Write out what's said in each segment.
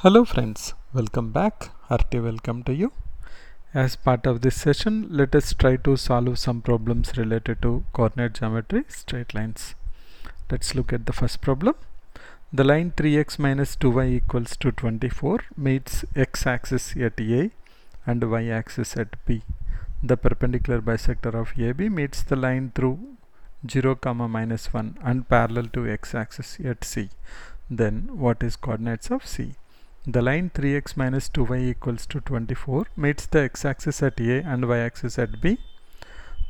Hello friends, welcome back. Hearty welcome to you. As part of this session, let us try to solve some problems related to coordinate geometry, straight lines. Let's look at the first problem. The line 3x minus 2y equals to 24 meets x-axis at A and y-axis at B. The perpendicular bisector of AB meets the line through 0, minus 1 and parallel to x-axis at C. Then what is coordinates of C? The line 3x minus 2y equals to 24 meets the x-axis at A and y-axis at B.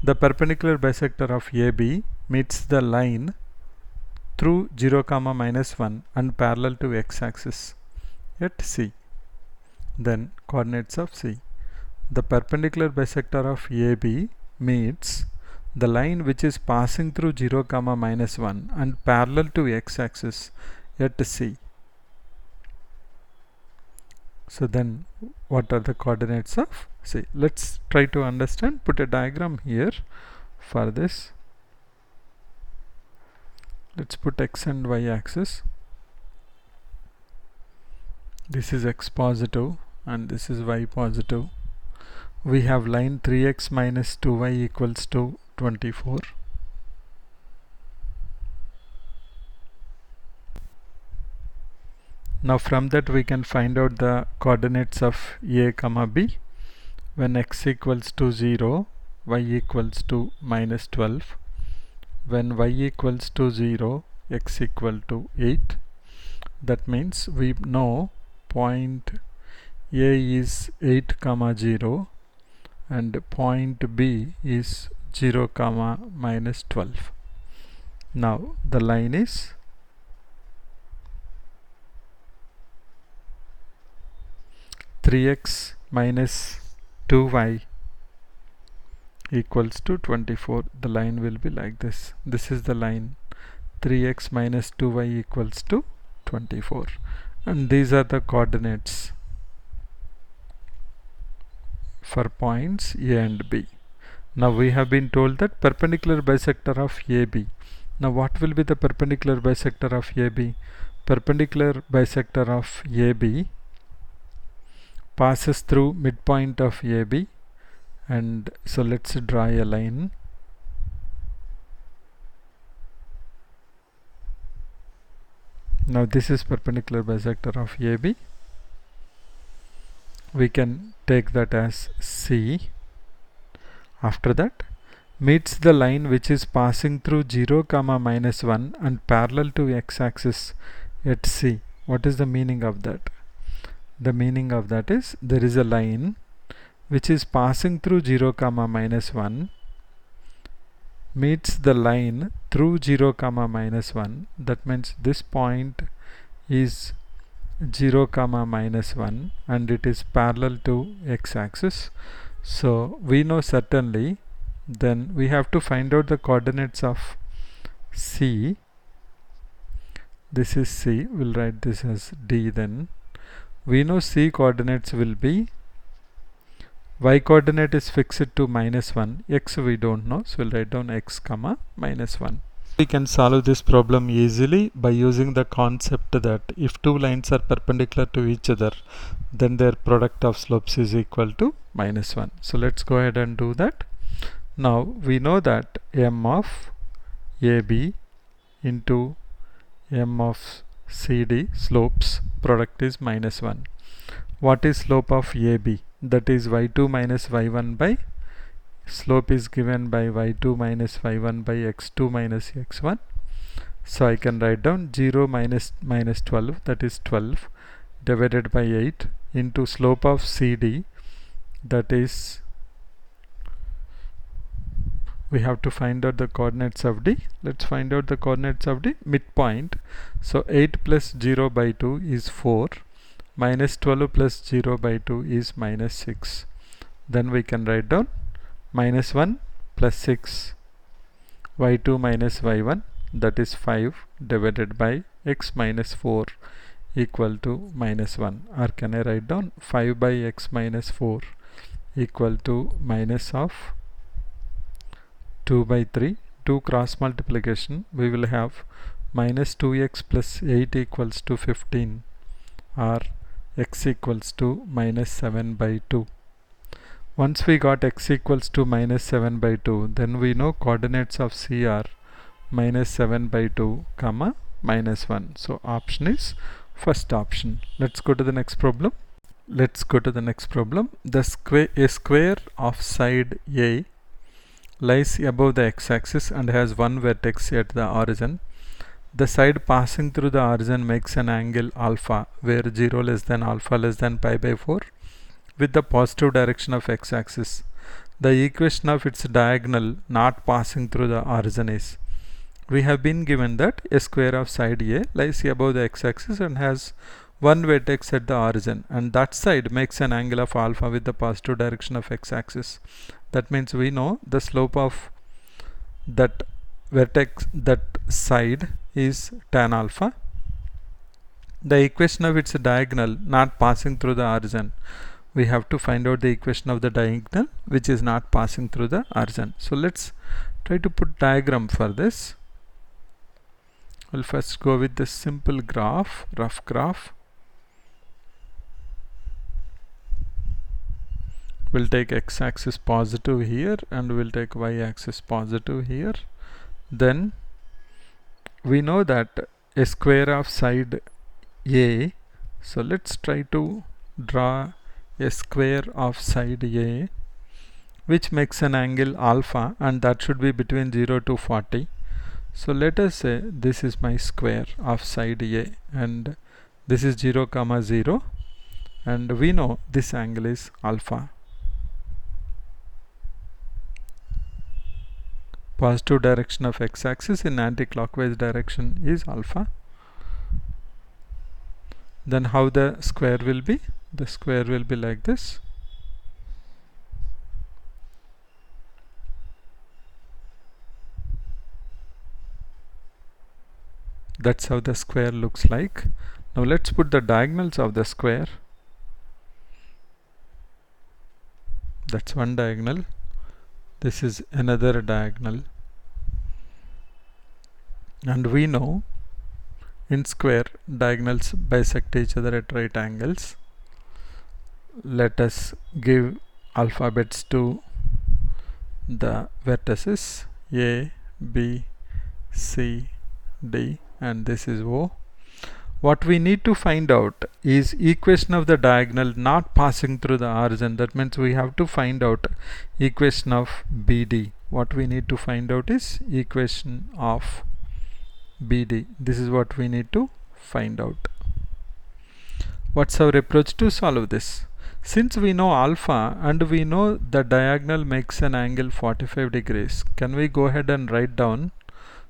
The perpendicular bisector of AB meets the line through 0, minus 1 and parallel to x-axis at C. Then coordinates of C. The perpendicular bisector of AB meets the line which is passing through 0, minus 1 and parallel to x-axis at C. So then what are the coordinates of C? Let's try to understand. Put a diagram here for this. Let's put x and y axis. This is x positive and this is y positive. We have line 3x minus 2y equals to 24. Now from that we can find out the coordinates of A, B. When x equals to 0, y equals to minus 12. When y equals to 0, x equal to 8. That means we know point A is 8, 0 and point B is 0, minus 12. Now the line is (3x minus 2y equals to 24). The line will be like this. This is the line 3x minus 2y equals to 24, and these are the coordinates for points A and B. Now we have been told that perpendicular bisector of AB. Now what will be the perpendicular bisector of AB? Perpendicular bisector of AB passes through midpoint of AB, and so let's draw a line. Now this is perpendicular bisector of AB. We can take that as C. After that, meets the line which is passing through 0, minus 1 and parallel to x-axis at C. What is the meaning of that? The meaning of that is there is a line which is passing through 0, minus 1 meets the line through 0, minus 1. That means this point is 0, minus 1 and it is parallel to x-axis. So we know certainly, then we have to find out the coordinates of C. This is C. We'll write this as D then. We know C coordinates will be, y coordinate is fixed to minus 1, x we don't know, so we'll write down x, minus 1. We can solve this problem easily by using the concept that if two lines are perpendicular to each other, then their product of slopes is equal to minus 1. So let's go ahead and do that. Now we know that m of AB into m of CD slopes product is minus 1. What is slope of AB? That is y2 minus y1 by, slope is given by y2 minus y1 by x2 minus x1. So I can write down 0 minus 12, that is 12, divided by 8 into slope of CD, that is, we have to find out the coordinates of D. Let's find out the coordinates of D. Midpoint. So 8 plus 0 by 2 is 4. Minus 12 plus 0 by 2 is minus 6. Then we can write down minus 1 plus 6, y2 minus y1, that is 5, divided by x minus 4 equal to minus 1. Or can I write down 5 by x minus 4 equal to minus of 2 by 3. 2 cross multiplication, we will have minus 2x plus 8 equals to 15, or x equals to minus 7 by 2. Once we got x equals to minus 7 by 2, then we know coordinates of C are minus 7 by 2 comma minus 1. So option is first option. Let's go to the next problem. A square of side A lies above the x-axis and has one vertex at the origin. The side passing through the origin makes an angle alpha where 0 less than alpha less than pi by 4 with the positive direction of x-axis. The equation of its diagonal not passing through the origin is. We have been given that a square of side A lies above the x-axis and has one vertex at the origin, and that side makes an angle of alpha with the positive direction of x-axis. That means we know the slope of that vertex, that side, is tan alpha. The equation of its diagonal not passing through the origin. We have to find out the equation of the diagonal which is not passing through the origin. So let's try to put diagram for this. We'll first go with the simple graph, rough graph. We'll take x-axis positive here and we'll take y-axis positive here. Then we know that a square of side A. So let's try to draw a square of side A which makes an angle alpha, and that should be between 0 to 40. So let us say this is my square of side A and this is 0 comma 0, and we know this angle is alpha. Positive direction of x-axis in anti-clockwise direction is alpha. Then how the square will be? The square will be like this. That's how the square looks like. Now let's put the diagonals of the square. That's one diagonal. This is another diagonal. And we know in square diagonals bisect each other at right angles. Let us give alphabets to the vertices A, B, C, D, and this is O. What we need to find out is equation of the diagonal not passing through the origin. That means we have to find out equation of BD. What we need to find out is equation of BD. This is what we need to find out. What's our approach to solve this? Since we know alpha and we know the diagonal makes an angle 45 degrees, can we go ahead and write down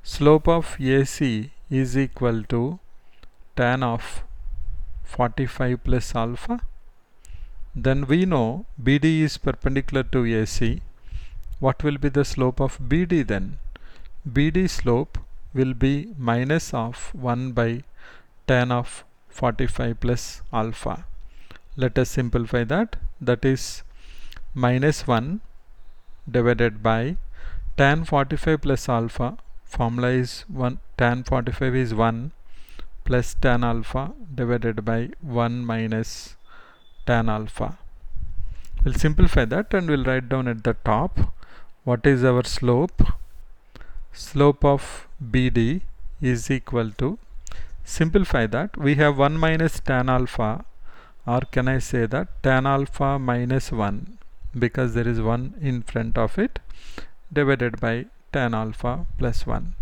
slope of AC is equal to tan of 45 plus alpha. Then we know BD is perpendicular to AC. What will be the slope of BD then? BD slope will be minus of 1 by tan of 45 plus alpha. Let us simplify that. That is minus 1 divided by tan 45 plus alpha. Formula is 1. Tan 45 is 1 plus tan alpha divided by 1 minus tan alpha. We'll simplify that and we'll write down at the top what is our slope. Slope of BD is equal to, simplify that, we have 1 minus tan alpha, or can I say that tan alpha minus 1 because there is 1 in front of it, divided by tan alpha plus 1.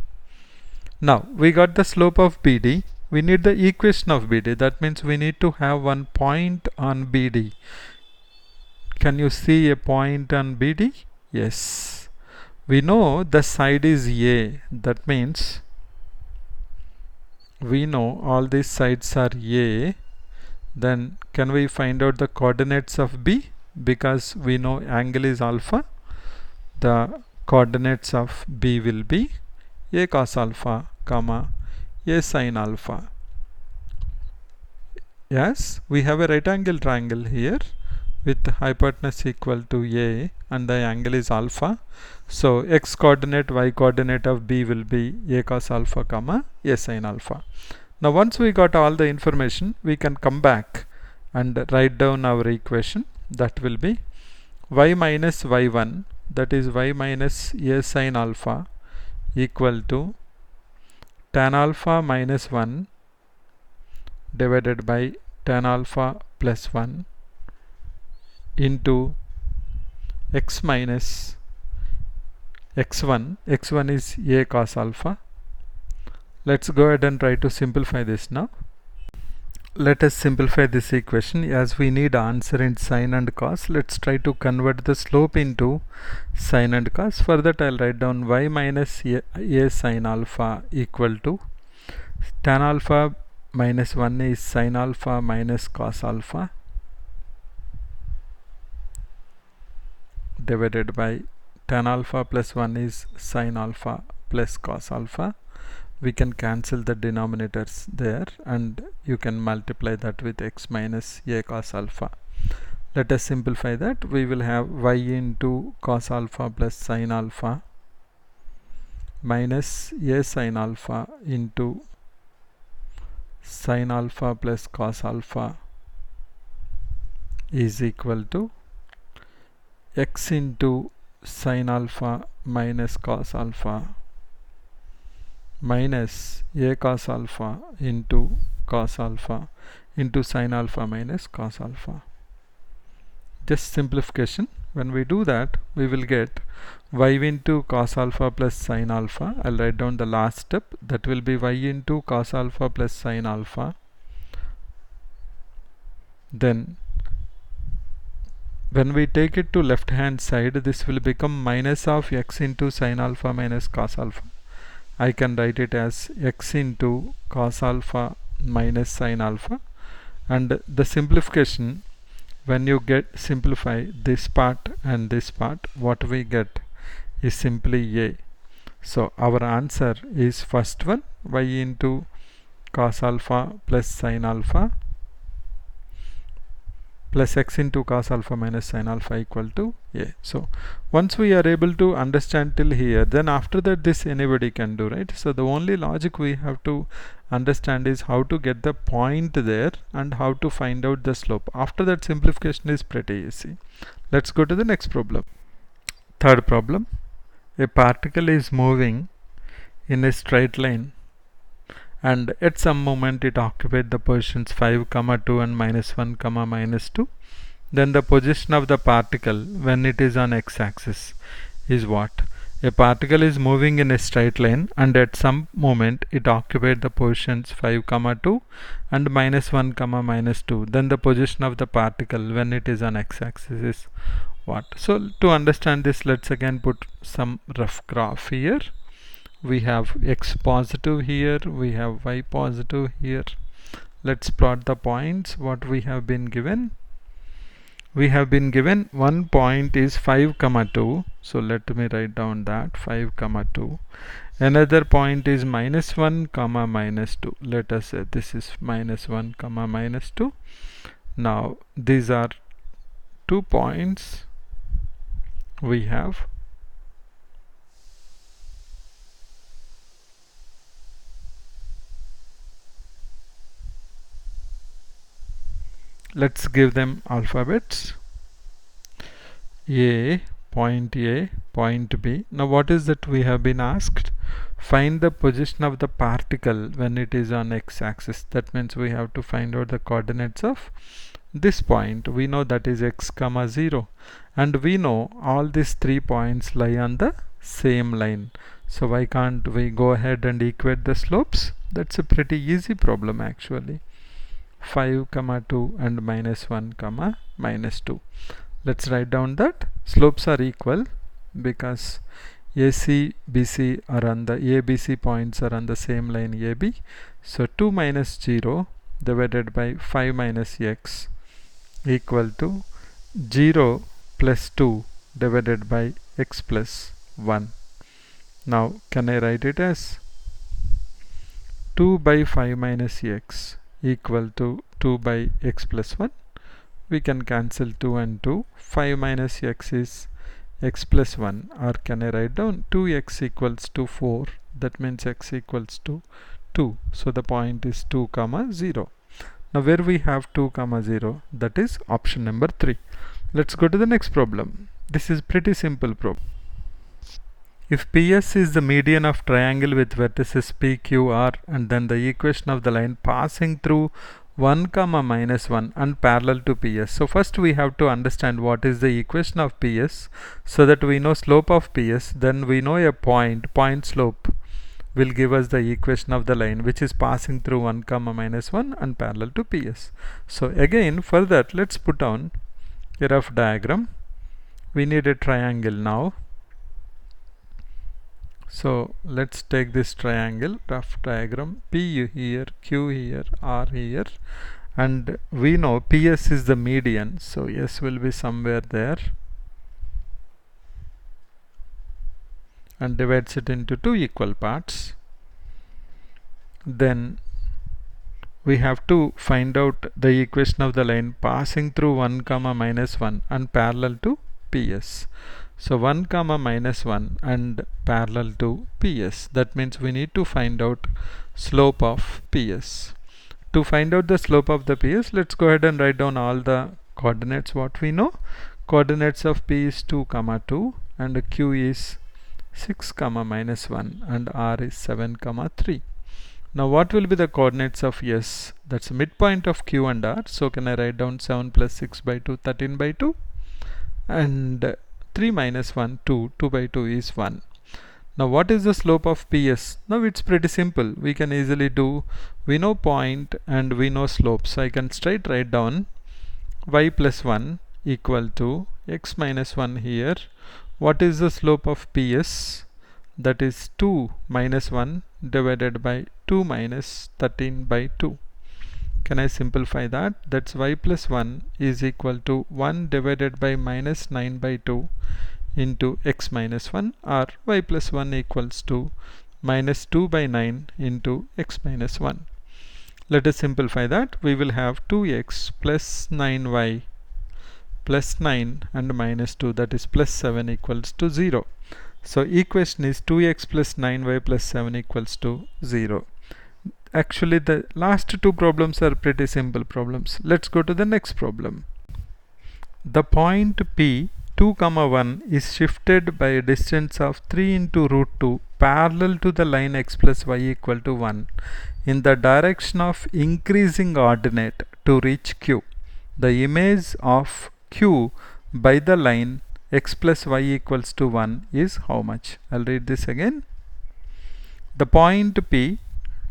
Now we got the slope of BD. We need the equation of BD. That means we need to have one point on BD. Can you see a point on BD? Yes. We know the side is A. That means we know all these sides are A. Then can we find out the coordinates of B? Because we know angle is alpha. The coordinates of B will be A cos alpha comma A sin alpha. Yes, we have a right angle triangle here with hypotenuse equal to A and the angle is alpha. So x coordinate, y coordinate of B will be A cos alpha comma A sin alpha. Now once we got all the information, we can come back and write down our equation. That will be y minus y1, that is y minus a sin alpha, equal to tan alpha minus 1 divided by tan alpha plus 1 into x minus x1. x1 is a cos alpha. Let's go ahead and try to simplify this now. Let us simplify this equation. As we need answer in sine and cos, let's try to convert the slope into sine and cos. For that, I'll write down y minus a sin alpha equal to tan alpha minus 1 is sin alpha minus cos alpha divided by tan alpha plus 1 is sin alpha plus cos alpha. We can cancel the denominators there, and you can multiply that with x minus a cos alpha. Let us simplify that. We will have y into cos alpha plus sin alpha minus a sin alpha into sin alpha plus cos alpha is equal to x into sin alpha minus cos alpha minus a cos alpha into cos alpha into sin alpha minus cos alpha. Just simplification. When we do that, we will get y into cos alpha plus sin alpha. I'll write down the last step. That will be y into cos alpha plus sin alpha. Then when we take it to left hand side, this will become minus of x into sin alpha minus cos alpha. I can write it as x into cos alpha minus sin alpha, and the simplification, when you get simplify this part and this part, what we get is simply a. So our answer is first one, y into cos alpha plus sin alpha plus x into cos alpha minus sin alpha equal to a. So once we are able to understand till here, then after that this anybody can do, right? So the only logic we have to understand is how to get the point there and how to find out the slope. After that, simplification is pretty easy. Let's go to the next problem. Third problem. A particle is moving in a straight line, and at some moment it occupied the positions 5, 2 and minus 1, minus 2. Then the position of the particle when it is on x-axis is what? A particle is moving in a straight line, and at some moment it occupied the positions 5, 2 and minus 1, minus 2. Then the position of the particle when it is on x-axis is what? So to understand this, let's again put some rough graph here. We have x positive here, we have y positive here. Let's plot the points. What we have been given? We have been given one point is 5, 2. So let me write down that 5, 2. Another point is minus 1, minus 2. Let us say this is minus 1, minus 2. Now these are 2 points we have. Let's give them alphabets. A, point B. Now what is that we have been asked? Find the position of the particle when it is on x-axis. That means we have to find out the coordinates of this point. We know that is x, 0, and we know all these 3 points lie on the same line. So why can't we go ahead and equate the slopes? That's a pretty easy problem actually. 5, 2 and minus 1, minus 2. Let's write down that slopes are equal because AC, BC are on the ABC points are on the same line AB. So 2 minus 0 divided by 5 minus x equal to 0 plus 2 divided by x plus 1. Now can I write it as 2 by 5 minus x equal to 2 by x plus 1. We can cancel 2 and 2. 5 minus x is x plus 1, or can I write down 2x equals to 4. That means x equals to 2. So the point is 2, 0. Now where we have 2 comma 0, that is option number 3. Let's go to the next problem. This is pretty simple problem. If PS is the median of triangle with vertices PQR, and then the equation of the line passing through 1 comma minus 1 and parallel to PS. So first we have to understand what is the equation of PS, so that we know slope of PS, then we know a point slope will give us the equation of the line which is passing through 1 comma minus 1 and parallel to PS. So again, for that, let's put down a rough diagram. We need a triangle now. So let's take this triangle, rough diagram, P here, Q here, R here, and we know PS is the median, so S will be somewhere there, and divides it into 2 equal parts. Then we have to find out the equation of the line passing through 1 comma minus 1 and parallel to PS. So 1 comma minus 1 and parallel to PS. That means we need to find out slope of PS. To find out the slope of the PS, let's go ahead and write down all the coordinates what we know. Coordinates of P is 2 comma 2 and Q is 6 comma minus 1 and R is 7 comma 3. Now what will be the coordinates of S? That's the midpoint of Q and R. So can I write down 7 plus 6 by 2, 13 by 2, and 3 minus 1, 2, 2 by 2 is 1. Now what is the slope of PS? Now it's pretty simple. We can easily do, we know point and we know slope. So I can straight write down y plus 1 equal to x minus 1 here. What is the slope of PS? That is 2 minus 1 divided by 2 minus 13 by 2. Can I simplify that? That's y plus 1 is equal to 1 divided by minus 9 by 2 into x minus 1, or y plus 1 equals to minus 2 by 9 into x minus 1. Let us simplify that. We will have 2x plus 9y plus 9 and minus 2, that is plus 7 equals to 0. So equation is 2x plus 9y plus 7 equals to 0. Actually the last two problems are pretty simple problems. Let's go to the next problem. The point P 2 comma 1 is shifted by a distance of 3 into root 2 parallel to the line x plus y equal to 1 in the direction of increasing ordinate to reach Q. The image of Q by the line x plus y equals to 1 is how much? I'll read this again. The point P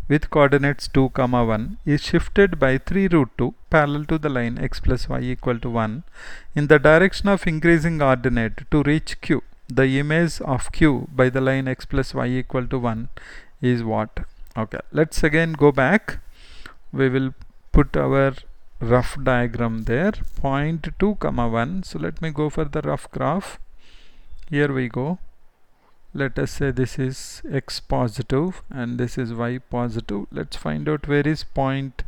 with coordinates 2 comma 1 is shifted by 3 root 2 parallel to the line x plus y equal to 1 in the direction of increasing ordinate to reach Q. The image of Q by the line x plus y equal to 1 is what? Okay, let's again go back. We will put our rough diagram there, point 2 comma 1. So let me go for the rough graph. Here we go. Let us say this is x positive and this is y positive. Let's find out where is point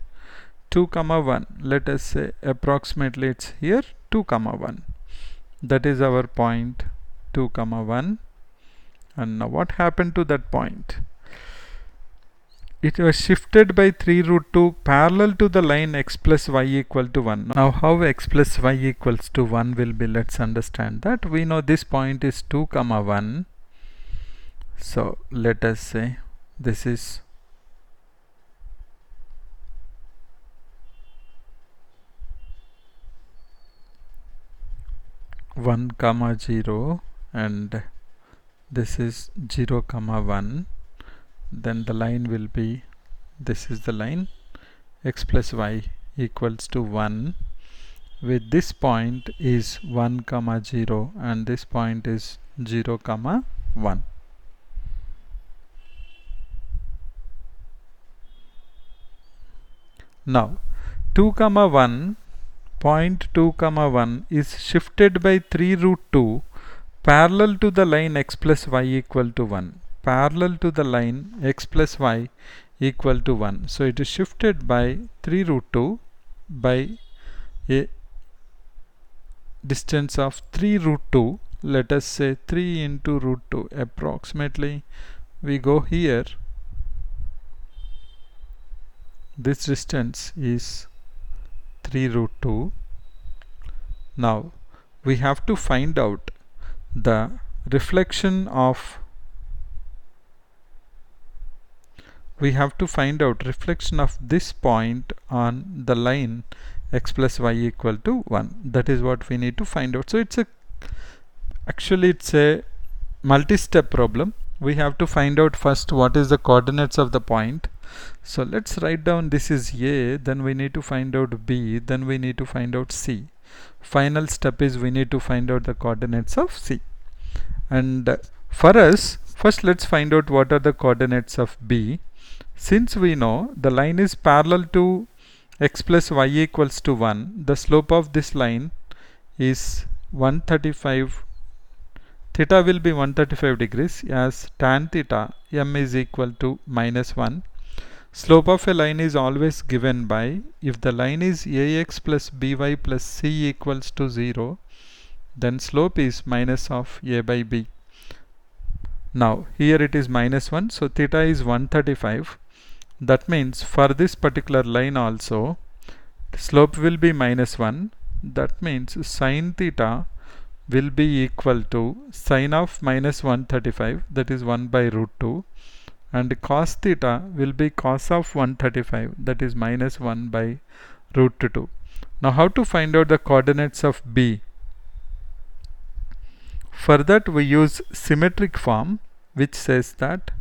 2 comma 1. Let us say approximately it's here 2 comma 1. That is our point 2 comma 1. And now what happened to that point? It was shifted by 3 root 2 parallel to the line x plus y equal to 1. Now how x plus y equals to 1 will be, let's understand that. We know this point is 2 comma 1. So let us say this is 1 comma 0 and this is 0 comma 1. Then the line will be, this is the line x plus y equals to 1 with this point is 1 comma 0 and this point is 0 comma 1. Now 2 comma 1, point 2 comma 1 is shifted by 3 root 2 parallel to the line x plus y equal to 1. Parallel to the line x plus y equal to 1. So it is shifted by 3 root 2 by a distance of 3 root 2. Let us say 3 into root 2 approximately. We go here. This distance is 3 root 2. Now we have to find out the reflection of this point on the line x plus y equal to 1. That is what we need to find out. So it's a multi-step problem. We have to find out first what is the coordinates of the point. So let's write down this is A, then we need to find out B, then we need to find out C. Final step is we need to find out the coordinates of C. And for us, first let's find out what are the coordinates of B. Since we know the line is parallel to x plus y equals to 1, the slope of this line is 135. Theta will be 135 degrees as tan theta m is equal to -1. Slope of a line is always given by, if the line is ax plus by plus c equals to 0, then slope is minus of a by b. Now here it is -1, so theta is 135. That means for this particular line also slope will be -1. That means sin theta will be equal to sine of -135, that is 1 by root 2, and cos theta will be cos of 135, that is -1 by root 2. Now how to find out the coordinates of B? For that we use symmetric form, which says that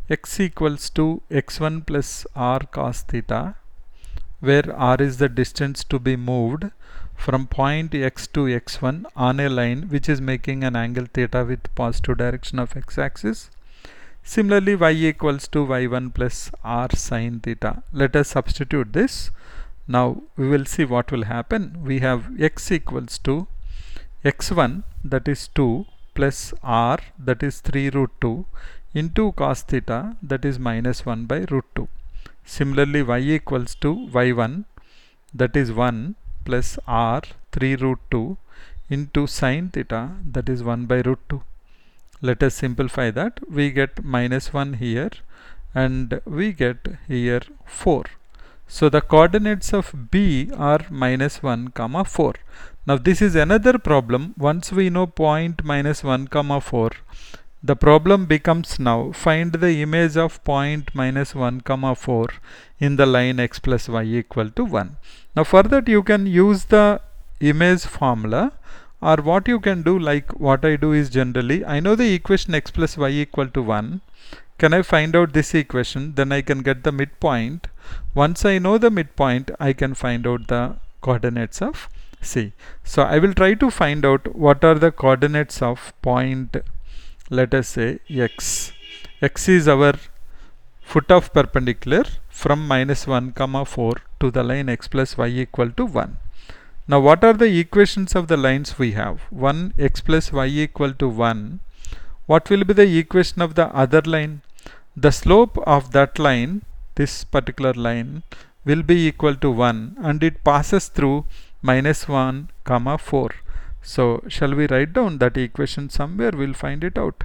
x equals to x1 plus r cos theta, where r is the distance to be moved from point x to x1 on a line which is making an angle theta with positive direction of x-axis. Similarly, y equals to y1 plus r sin theta. Let us substitute this. Now we will see what will happen. We have x equals to x1, that is 2, plus r, that is 3 root 2, into cos theta, that is -1 by root 2. Similarly, y equals to y1, that is 1 plus r 3 root 2 into sin theta, that is 1 by root 2. Let us simplify that. We get -1 here and we get here 4. So the coordinates of B are -1, 4. Now this is another problem. Once we know point -1, 4, the problem becomes now find the image of point -1, 4 in the line x plus y equal to 1. Now for that you can use the image formula, or what you can do, like what I do is, generally I know the equation x plus y equal to 1. Can I find out this equation? Then I can get the midpoint. Once I know the midpoint, I can find out the coordinates of C. So I will try to find out what are the coordinates of point, let us say x. X is our foot of perpendicular from -1, 4 to the line x plus y equal to 1. Now what are the equations of the lines we have? 1 x plus y equal to 1. What will be the equation of the other line? The slope of that line, this particular line, will be equal to 1 and it passes through -1, 4. So shall we write down that equation somewhere? We'll find it out.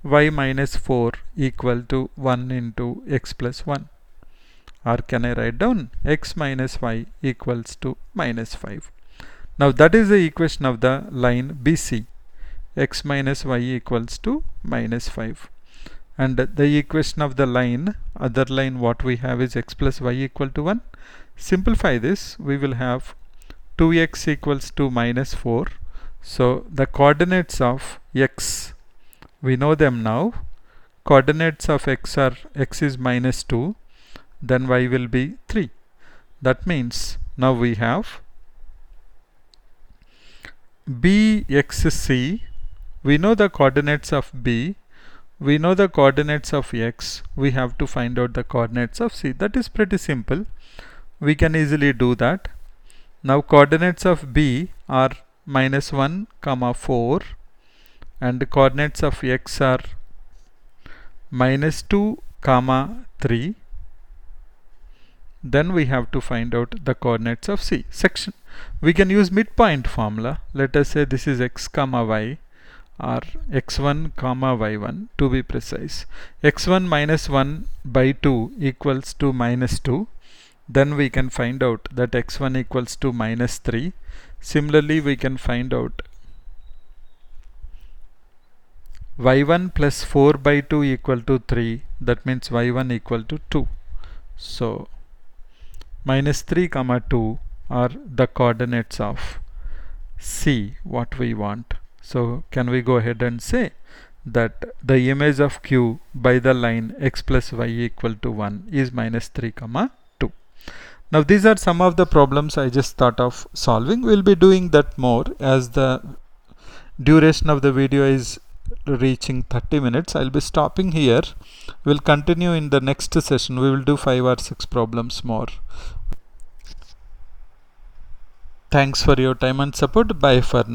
Y minus 4 equal to 1 into x plus 1. Or can I write down x minus y equals to -5. Now that is the equation of the line BC. X minus y equals to -5. And the equation of the line, other line, what we have is x plus y equal to 1. Simplify this, we will have 2x equals to -4. So the coordinates of x, we know them now. Coordinates of x are, x is -2, then y will be 3. That means now we have BXC. We know the coordinates of B, we know the coordinates of x, we have to find out the coordinates of C. That is pretty simple. We can easily do that. Now coordinates of B are -1, 4, and the coordinates of x are -2, 3. Then we have to find out the coordinates of C. Section. We can use midpoint formula. Let us say this is x, y, or x1, y1 to be precise. x1 minus 1 by 2 equals to -2. then we can find out that x1 equals to minus 3. Similarly, we can find out y1 plus 4 by 2 equal to 3. That means y1 equal to 2. So minus 3 comma 2 are the coordinates of C, what we want. So can we go ahead and say that the image of Q by the line x plus y equal to 1 is minus 3 comma 2. Now these are some of the problems I just thought of solving. We'll be doing that more as the duration of the video is reaching 30 minutes. I'll be stopping here. We'll continue in the next session. We will do 5 or 6 problems more. Thanks for your time and support. Bye for now.